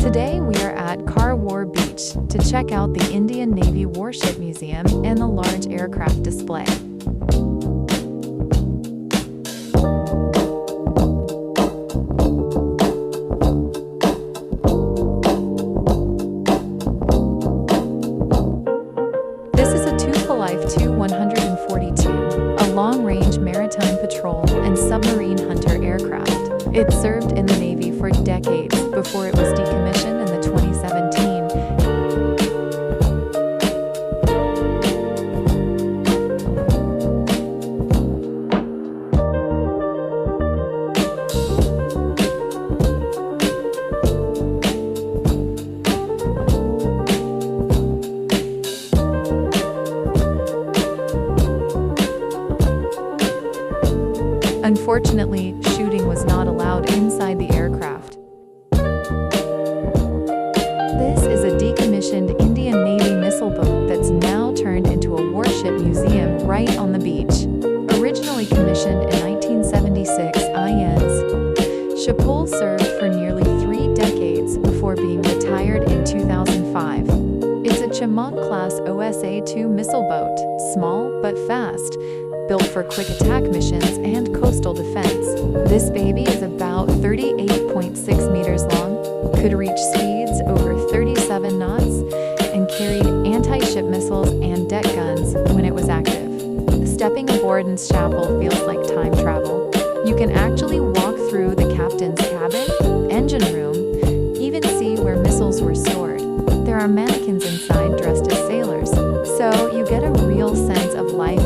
Today we are at Karwar Beach to check out the Indian Navy Warship Museum and the large aircraft display. This is a Tupolev Tu-142, a long-range maritime patrol and submarine hunter aircraft. It served in the Navy for decades before it was decommissioned in the 2017. Unfortunately, shooting was not allowed inside the aircraft. This is a decommissioned Indian Navy missile boat that's now turned into a warship museum right on the beach. Originally commissioned in 1976, INS Chapal served for nearly 3 decades before being retired in 2005. It's a Chinook-class OSA-2 missile boat, small but fast, built for quick attack missions and coastal defense. This baby is about 38.6 meters long, could reach speeds over 37 knots, and carried anti-ship missiles and deck guns when it was active. Stepping aboard INS Chapal feels like time travel. You can actually walk through the captain's cabin, engine room, even see where missiles were stored. There are mannequins inside dressed as sailors, so you get a real sense of life